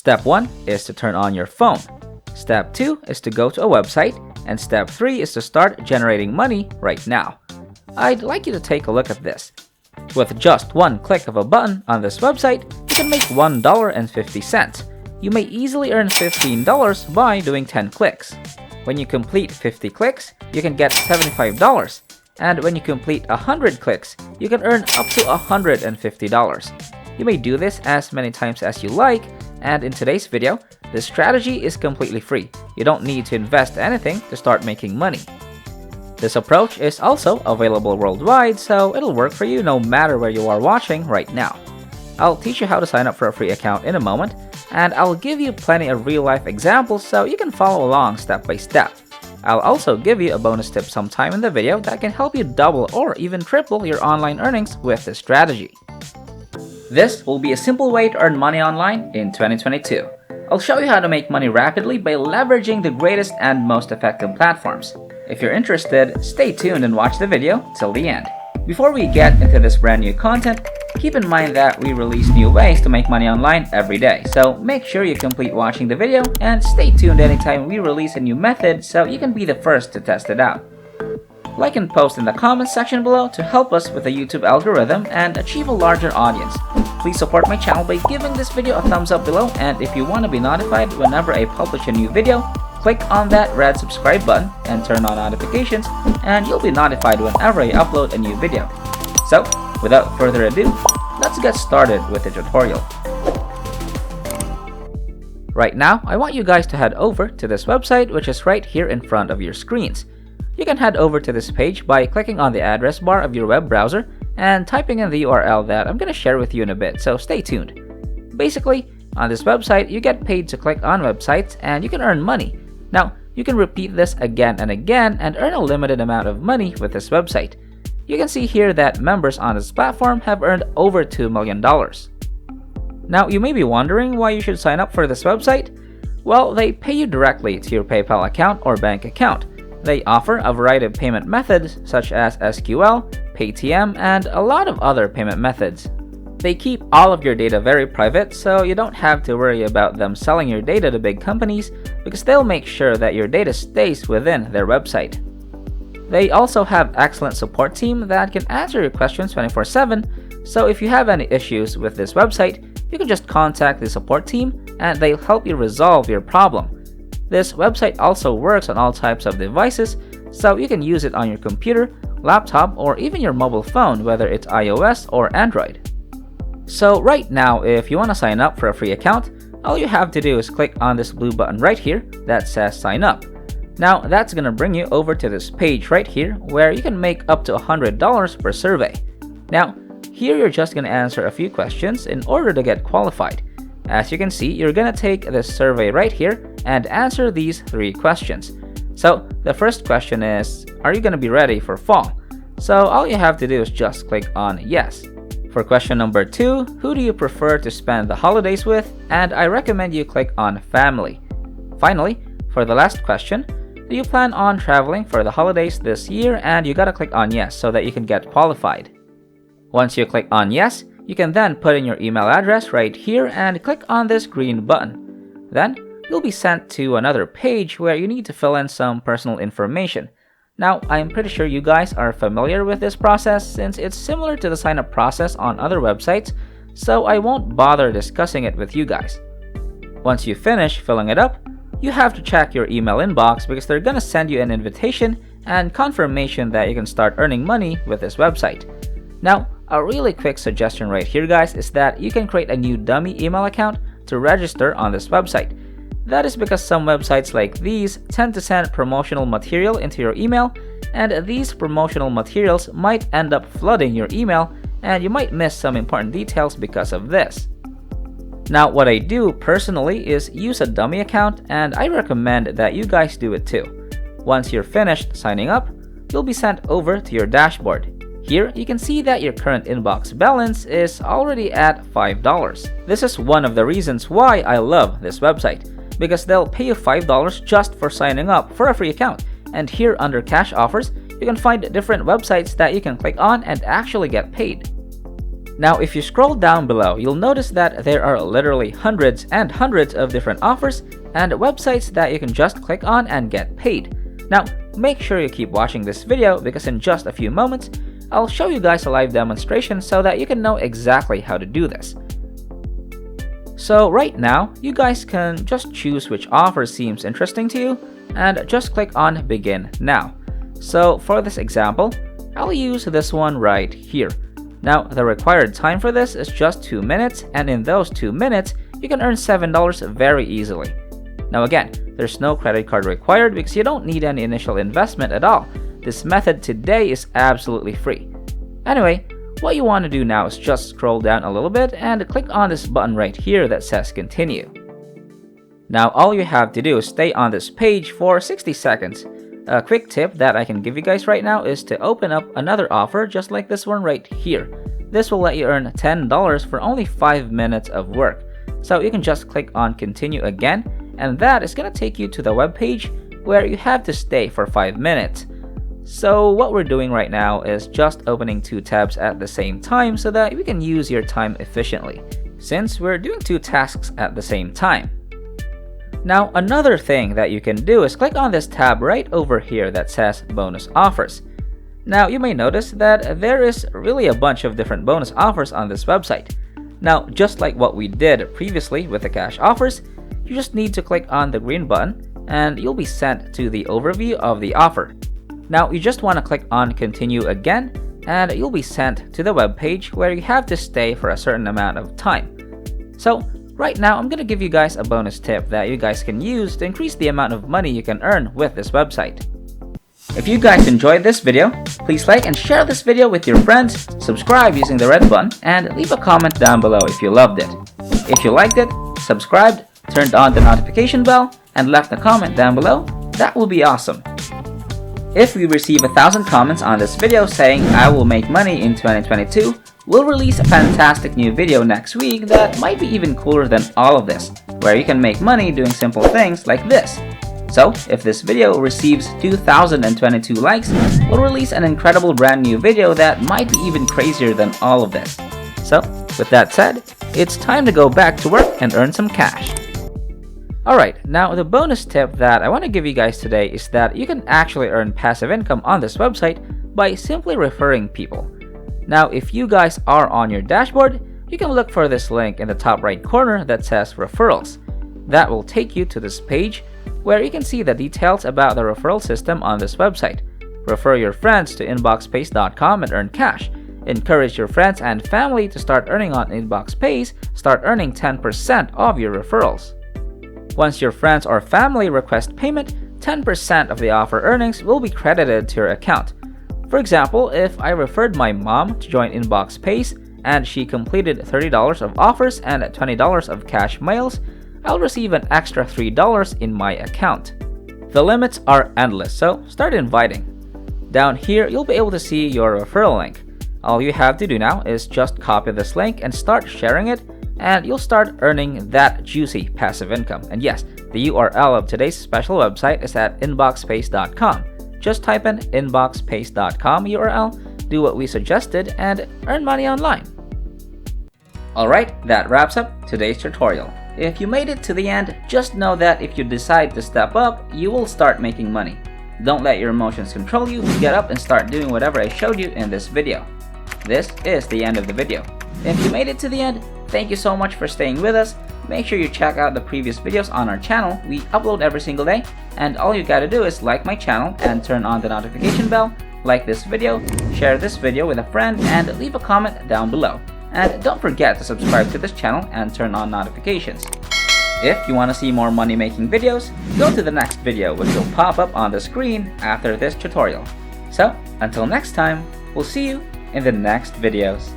Step 1 is to turn on your phone. Step 2 is to go to a website. And step 3 is to start generating money right now. I'd like you to take a look at this. With just one click of a button on this website, you can make $1.50. You may easily earn $15 by doing 10 clicks. When you complete 50 clicks, you can get $75. And when you complete 100 clicks, you can earn up to $150. You may do this as many times as you like, and in today's video, this strategy is completely free. You don't need to invest anything to start making money. This approach is also available worldwide, so it'll work for you no matter where you are watching right now. I'll teach you how to sign up for a free account in a moment, and I'll give you plenty of real-life examples so you can follow along step by step. I'll also give you a bonus tip sometime in the video that can help you double or even triple your online earnings with this strategy. This will be a simple way to earn money online in 2022. I'll show you how to make money rapidly by leveraging the greatest and most effective platforms. If you're interested, stay tuned and watch the video till the end. Before we get into this brand new content, keep in mind that we release new ways to make money online every day, so make sure you complete watching the video and stay tuned anytime we release a new method so you can be the first to test it out. Like and post in the comments section below to help us with the YouTube algorithm and achieve a larger audience. Please support my channel by giving this video a thumbs up below, and if you want to be notified whenever I publish a new video, click on that red subscribe button and turn on notifications, and you'll be notified whenever I upload a new video. So, without further ado, let's get started with the tutorial. Right now, I want you guys to head over to this website, which is right here in front of your screens. You can head over to this page by clicking on the address bar of your web browser and typing in the URL that I'm going to share with you in a bit, so stay tuned. Basically, on this website, you get paid to click on websites and you can earn money. Now, you can repeat this again and again and earn a limited amount of money with this website. You can see here that members on this platform have earned over $2 million. Now, you may be wondering why you should sign up for this website. Well, they pay you directly to your PayPal account or bank account. They offer a variety of payment methods such as SQL, Paytm, and a lot of other payment methods. They keep all of your data very private, so you don't have to worry about them selling your data to big companies because they'll make sure that your data stays within their website. They also have excellent support team that can answer your questions 24/7, so if you have any issues with this website, you can just contact the support team and they'll help you resolve your problem. This website also works on all types of devices, so you can use it on your computer, laptop, or even your mobile phone, whether it's iOS or Android. So right now, if you want to sign up for a free account, all you have to do is click on this blue button right here that says sign up. Now that's going to bring you over to this page right here where you can make up to $100 per survey. Now, here you're just going to answer a few questions in order to get qualified. As you can see, you're going to take this survey right here and answer these 3 questions. So the first question is, are you going to be ready for fall? So all you have to do is just click on yes. For question number 2, who do you prefer to spend the holidays with? And I recommend you click on family. Finally, for the last question, do you plan on traveling for the holidays this year? And you gotta click on yes so that you can get qualified. Once you click on yes, you can then put in your email address right here and click on this green button. Then, you'll be sent to another page where you need to fill in some personal information. Now, I'm pretty sure you guys are familiar with this process since it's similar to the sign-up process on other websites, so I won't bother discussing it with you guys. Once you finish filling it up, you have to check your email inbox because they're gonna send you an invitation and confirmation that you can start earning money with this website. Now, a really quick suggestion right here, guys, is that you can create a new dummy email account to register on this website. That is because some websites like these tend to send promotional material into your email, and these promotional materials might end up flooding your email, and you might miss some important details because of this. Now, what I do personally is use a dummy account, and I recommend that you guys do it too. Once you're finished signing up, you'll be sent over to your dashboard. Here, you can see that your current inbox balance is already at $5. This is one of the reasons why I love this website, because they'll pay you $5 just for signing up for a free account. And here under cash offers, you can find different websites that you can click on and actually get paid. Now, if you scroll down below, you'll notice that there are literally hundreds and hundreds of different offers and websites that you can just click on and get paid. Now, make sure you keep watching this video because in just a few moments, I'll show you guys a live demonstration so that you can know exactly how to do this. So right now, you guys can just choose which offer seems interesting to you and just click on Begin Now. So for this example, I'll use this one right here. Now, the required time for this is just 2 minutes, and in those 2 minutes, you can earn $7 very easily. Now again, there's no credit card required because you don't need any initial investment at all. This method today is absolutely free. Anyway, what you want to do now is just scroll down a little bit and click on this button right here that says Continue. Now all you have to do is stay on this page for 60 seconds. A quick tip that I can give you guys right now is to open up another offer just like this one right here. This will let you earn $10 for only 5 minutes of work. So you can just click on Continue again, and that is going to take you to the web page where you have to stay for 5 minutes. So what we're doing right now is just opening 2 tabs at the same time so that we can use your time efficiently, since we're doing 2 tasks at the same time. Now, another thing that you can do is click on this tab right over here that says Bonus Offers. Now, you may notice that there is really a bunch of different bonus offers on this website. Now, just like what we did previously with the cash offers, you just need to click on the green button and you'll be sent to the overview of the offer. Now, you just want to click on Continue again and you'll be sent to the web page where you have to stay for a certain amount of time. So, right now, I'm going to give you guys a bonus tip that you guys can use to increase the amount of money you can earn with this website. If you guys enjoyed this video, please like and share this video with your friends, subscribe using the red button, and leave a comment down below if you loved it. If you liked it, subscribed, turned on the notification bell, and left a comment down below, that will be awesome. If we receive 1,000 comments on this video saying I will make money in 2022, we'll release a fantastic new video next week that might be even cooler than all of this, where you can make money doing simple things like this. So, if this video receives 2,022 likes, we'll release an incredible brand new video that might be even crazier than all of this. So, with that said, it's time to go back to work and earn some cash. Alright, now the bonus tip that I want to give you guys today is that you can actually earn passive income on this website by simply referring people. Now, if you guys are on your dashboard, you can look for this link in the top right corner that says Referrals. That will take you to this page where you can see the details about the referral system on this website. Refer your friends to inboxpace.com and earn cash. Encourage your friends and family to start earning on InboxPace. Start earning 10% of your referrals. Once your friends or family request payment, 10% of the offer earnings will be credited to your account. For example, if I referred my mom to join InboxPace and she completed $30 of offers and $20 of cash mails, I'll receive an extra $3 in my account. The limits are endless, so start inviting. Down here, you'll be able to see your referral link. All you have to do now is just copy this link and start sharing it, and you'll start earning that juicy passive income. And yes, the URL of today's special website is at inboxpace.com. Just type in inboxpace.com URL, do what we suggested, and earn money online. Alright, that wraps up today's tutorial. If you made it to the end, just know that if you decide to step up, you will start making money. Don't let your emotions control you, get up and start doing whatever I showed you in this video. This is the end of the video. If you made it to the end, thank you so much for staying with us. Make sure you check out the previous videos on our channel. We upload every single day, and all you gotta do is like my channel and turn on the notification bell, like this video, share this video with a friend, and leave a comment down below. And don't forget to subscribe to this channel and turn on notifications. If you want to see more money making videos, go to the next video which will pop up on the screen after this tutorial. So, until next time, we'll see you in the next videos.